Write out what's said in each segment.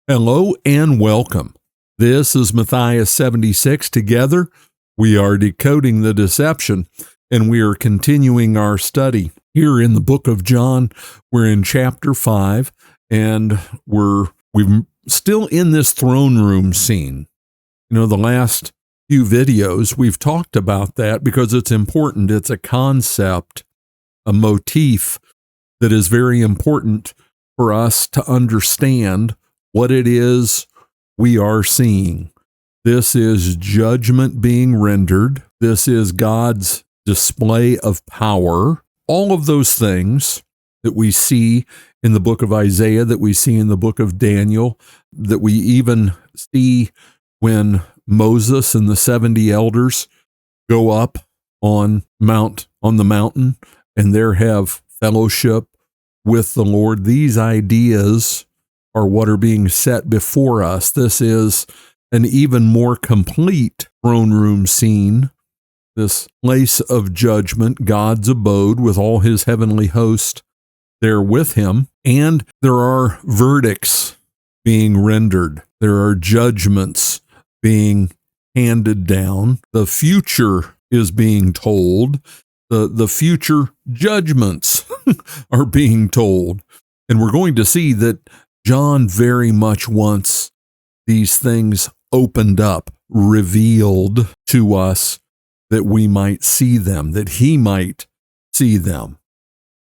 Hello and welcome. This is Matthias 76. Together, we are decoding the deception, and we are continuing our study here in the book of John. We're in chapter 5, and we're still in this throne room scene. You know, the last few videos, we've talked about that because it's important. It's a concept, a motif that is very important for us to understand what it is we are seeing. This is judgment being rendered. This is God's display of power. All of those things that we see in the book of Isaiah, that we see in the book of Daniel, that we even see when Moses and the 70 elders go up on the mountain and there have fellowship with the Lord. These ideas are what are being set before us. This is an even more complete throne room scene, this place of judgment, God's abode with all his heavenly host there with him. And there are verdicts being rendered. There are judgments being handed down. The future is being told. The future judgments are being told. And we're going to see that John very much wants these things opened up, revealed to us, that we might see them, that he might see them.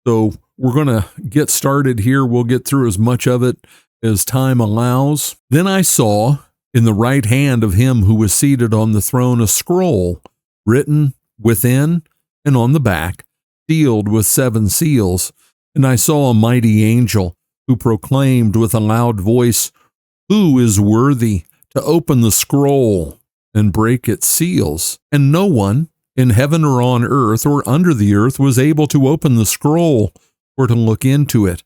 So we're going to get started here. We'll get through as much of it as time allows. Then I saw in the right hand of him who was seated on the throne a scroll written within and on the back, sealed with 7 seals. And I saw a mighty angel who proclaimed with a loud voice, "Who is worthy to open the scroll and break its seals?" And no one in heaven or on earth or under the earth was able to open the scroll or to look into it.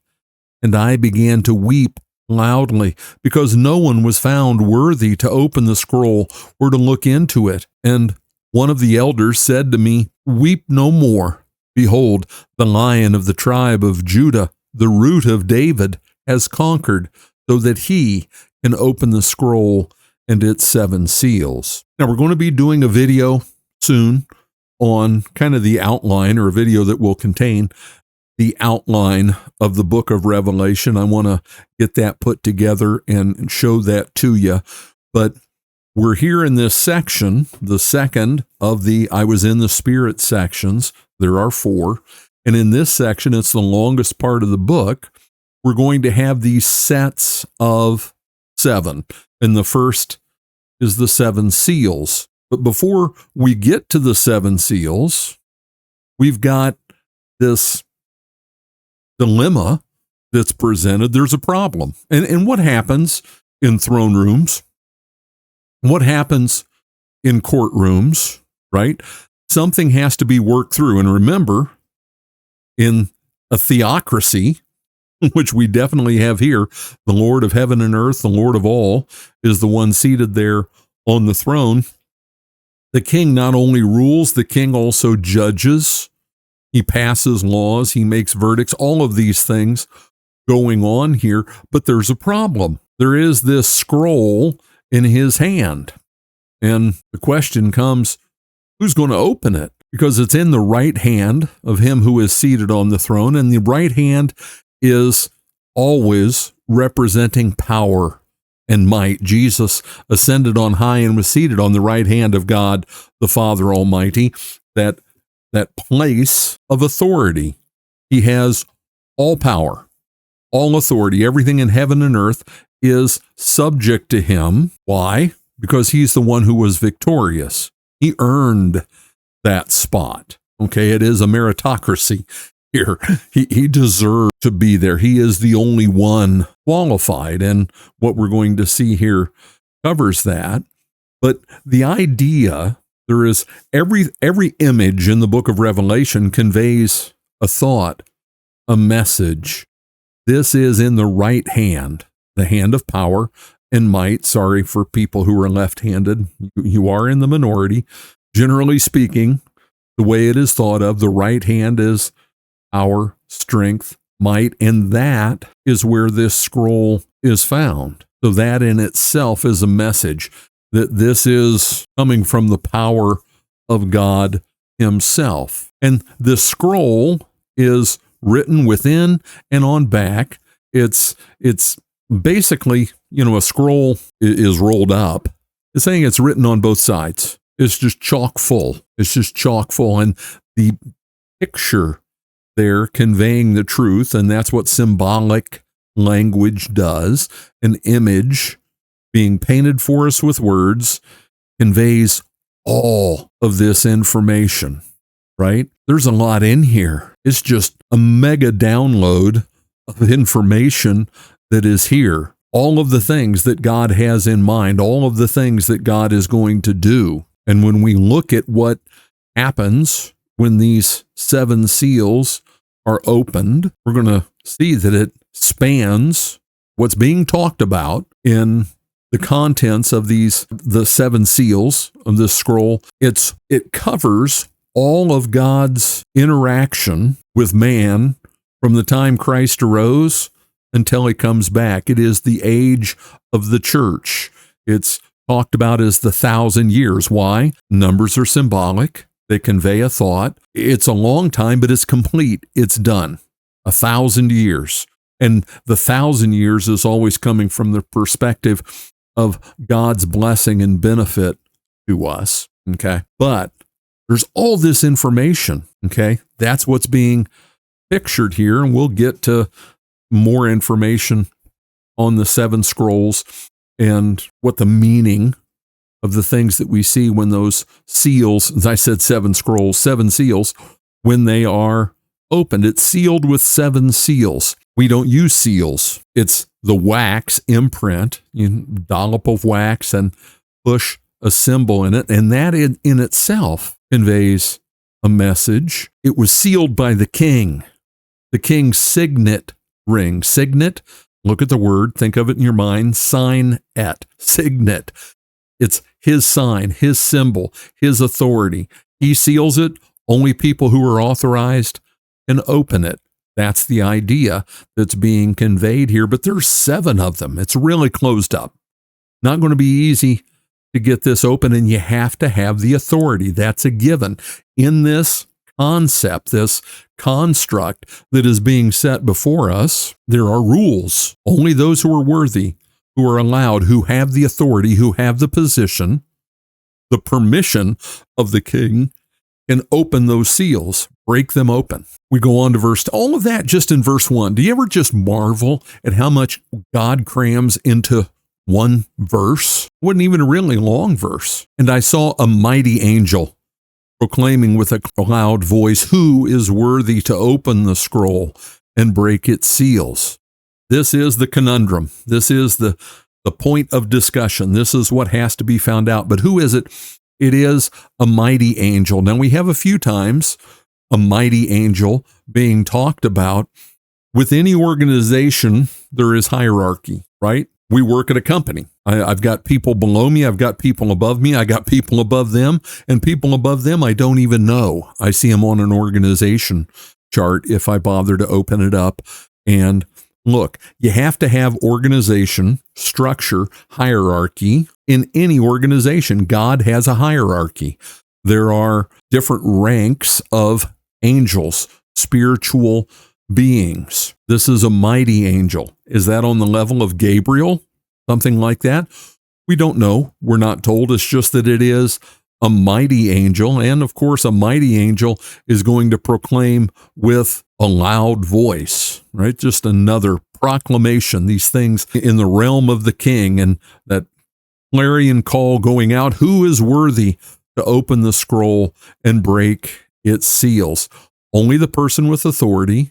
And I began to weep loudly, because no one was found worthy to open the scroll or to look into it. And one of the elders said to me, "Weep no more. Behold, the Lion of the tribe of Judah, the Root of David, has conquered, so that he can open the scroll and its 7 seals." Now, we're going to be doing a video soon on kind of the outline, or a video that will contain the outline of the book of Revelation. I want to get that put together and show that to you. But we're here in this section, the second of the I was in the Spirit sections. There are 4. And in this section, it's the longest part of the book. We're going to have these sets of 7. And the first is the 7 seals. But before we get to the 7 seals, we've got this dilemma that's presented. There's a problem. And what happens in throne rooms? What happens in courtrooms, right? Something has to be worked through. And remember, in a theocracy, which we definitely have here, the Lord of heaven and earth, the Lord of all, is the one seated there on the throne. The king not only rules, the king also judges. He passes laws, he makes verdicts, all of these things going on here. But there's a problem. There is this scroll in his hand. And the question comes, who's going to open it? Because it's in the right hand of him who is seated on the throne, and the right hand is always representing power and might. Jesus ascended on high and was seated on the right hand of God, the Father Almighty, that place of authority. He has all power, all authority. Everything in heaven and earth is subject to him. Why? Because he's the one who was victorious. He earned that spot. Okay, it is a meritocracy here. He deserved to be there. He is the only one qualified, and what we're going to see here covers that. But the idea, there is every image in the book of Revelation conveys a thought, a message. This is in the right hand, the hand of power and might. Sorry for people who are left-handed. You are in the minority. Generally speaking, the way it is thought of, the right hand is power, strength, might, and that is where this scroll is found. So that in itself is a message that this is coming from the power of God himself. And this scroll is written within and on back. It's basically, a scroll is rolled up. It's saying it's written on both sides. It's just chock full. It's just chock full. And the picture there conveying the truth, and that's what symbolic language does. An image being painted for us with words conveys all of this information, right? There's a lot in here. It's just a mega download of information that is here. All of the things that God has in mind, all of the things that God is going to do. And when we look at what happens when these 7 seals are opened, we're going to see that it spans what's being talked about in the contents of the 7 seals of this scroll. It covers all of God's interaction with man from the time Christ arose until he comes back. It is the age of the church. It's talked about as the 1,000 years. Why? Numbers are symbolic. They convey a thought. It's a long time, but it's complete. It's done. 1,000 years. And the 1,000 years is always coming from the perspective of God's blessing and benefit to us. Okay. But there's all this information. Okay. That's what's being pictured here. And we'll get to more information on the 7 scrolls and what the meaning of the things that we see when those seals, as I said, 7 scrolls, 7 seals, when they are opened. It's sealed with 7 seals. We don't use seals. It's the wax imprint, dollop of wax and push a symbol in it. And that in itself conveys a message. It was sealed by the king's signet ring. Signet, look at the word, think of it in your mind, signet, signet. It's his sign, his symbol, his authority. He seals it. Only people who are authorized can open it. That's the idea that's being conveyed here, but there's 7 of them. It's really closed up. Not going to be easy to get this open, and you have to have the authority. That's a given. In this concept, this construct that is being set before us, there are rules. Only those who are worthy, who are allowed, who have the authority, who have the position, the permission of the king, can open those seals, break them open. We go on to all of that just in verse 1. Do you ever just marvel at how much God crams into one verse? It wasn't even a really long verse. And I saw a mighty angel proclaiming with a loud voice, "Who is worthy to open the scroll and break its seals?" This is the conundrum. This is the point of discussion. This is what has to be found out. But who is it? It is a mighty angel. Now, we have a few times a mighty angel being talked about. With any organization, there is hierarchy, right? We work at a company. I've got people below me. I've got people above me. I got people above them, and people above them I don't even know. I see them on an organization chart if I bother to open it up. And look, you have to have organization, structure, hierarchy in any organization. God has a hierarchy. There are different ranks of angels, spiritual beings. This is a mighty angel. Is that on the level of Gabriel? Something like that? We don't know. We're not told. It's just that it is a mighty angel. And of course, a mighty angel is going to proclaim with a loud voice, right? Just another proclamation, these things in the realm of the king, and that clarion call going out, who is worthy to open the scroll and break its seals? Only the person with authority,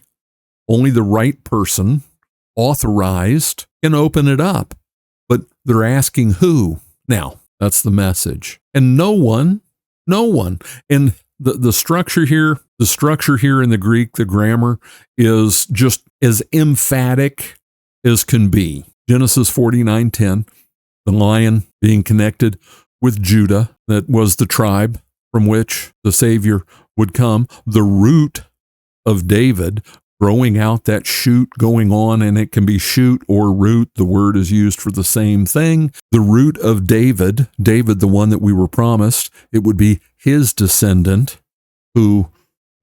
only the right person, authorized, can open it up. But they're asking who? Now, that's the message. And no one. And the structure here in the Greek, the grammar, is just as emphatic as can be. Genesis 49:10, the lion being connected with Judah, that was the tribe from which the Savior would come. The root of David, growing out, that shoot going on, and it can be shoot or root. The word is used for the same thing. The root of David, the one that we were promised, it would be his descendant who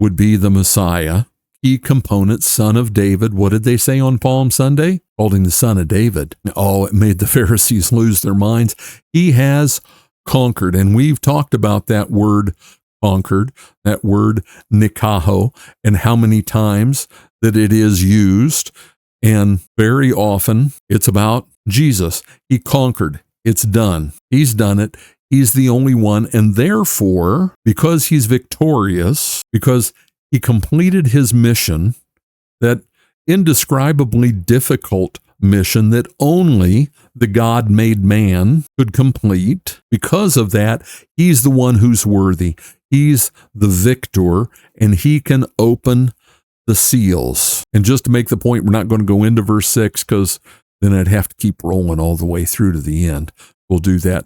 would be the Messiah. Key component, son of David. What did they say on Palm Sunday? Called him the son of David. Oh, it made the Pharisees lose their minds. He has conquered, and we've talked about that word conquered, that word nikaho, and how many times that it is used. And very often it's about Jesus. He conquered. It's done. He's done it. He's the only one. And therefore, because he's victorious, because he completed his mission, that indescribably difficult mission that only the God-made man could complete. Because of that, he's the one who's worthy. He's the victor, and he can open the seals. And just to make the point, we're not going to go into verse 6 because then I'd have to keep rolling all the way through to the end. We'll do that.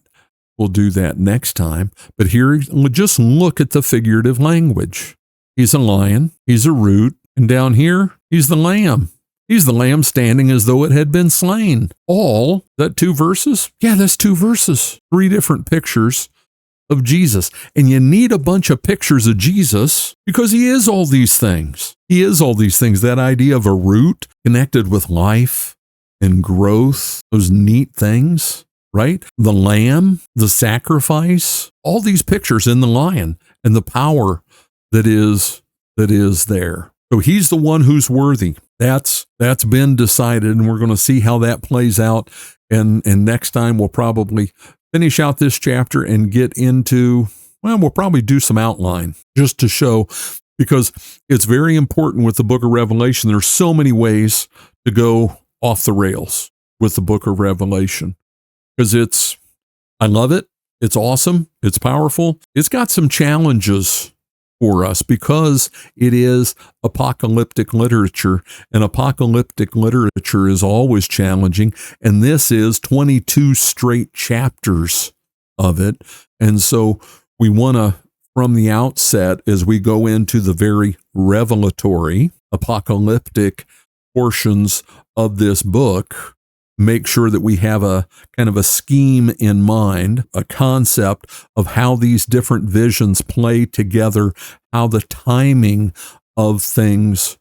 We'll do that next time. But here, just look at the figurative language. He's a lion. He's a root. And down here, he's the lamb. He's the lamb standing as though it had been slain. All, that 2 verses? Yeah, that's 2 verses. 3 different pictures of Jesus. And you need a bunch of pictures of Jesus because he is all these things. He is all these things. That idea of a root connected with life and growth, those neat things, right? The lamb, the sacrifice, all these pictures in the lion and the power that is there. So he's the one who's worthy. That's been decided, and we're going to see how that plays out. And next time we'll probably finish out this chapter and get into, well, we'll probably do some outline just to show, because it's very important with the book of Revelation. There's so many ways to go off the rails with the book of Revelation, because I love it. It's awesome. It's powerful. It's got some challenges for us because it is apocalyptic literature, and apocalyptic literature is always challenging. And this is 22 straight chapters of it. And so we want to, from the outset, as we go into the very revelatory apocalyptic portions of this book, make sure that we have a kind of a scheme in mind, a concept of how these different visions play together, how the timing of things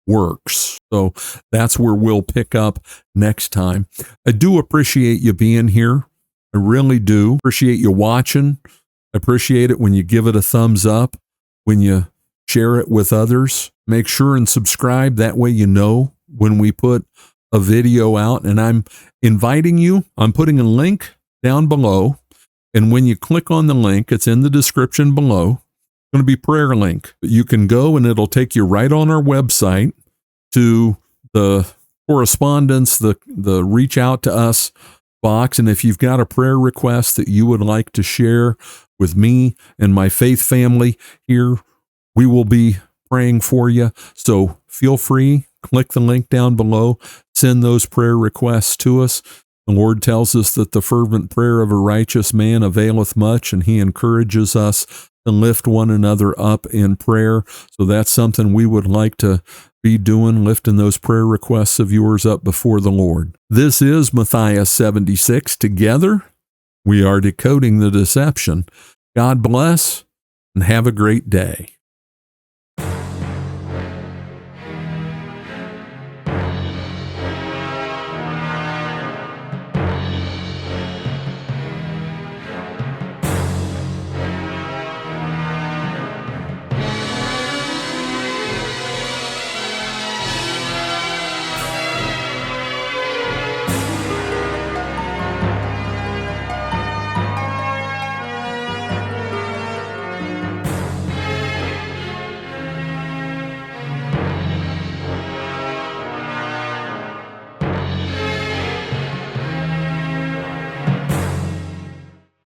works. So that's where we'll pick up next time. I do appreciate you being here. I really do. Appreciate you watching. I appreciate it when you give it a thumbs up, when you share it with others. Make sure and subscribe. That way you know when we put a video out. And I'm inviting you, I'm putting a link down below. And when you click on the link, it's in the description below. It's going to be prayer link. You can go and it'll take you right on our website to the correspondence, the reach out to us box. And if you've got a prayer request that you would like to share with me and my faith family here, we will be praying for you. So feel free, click the link down below, send those prayer requests to us. The Lord tells us that the fervent prayer of a righteous man availeth much, and he encourages us to lift one another up in prayer. So that's something we would like to be doing, lifting those prayer requests of yours up before the Lord. This is Matthias 76. Together, we are decoding the deception. God bless, and have a great day.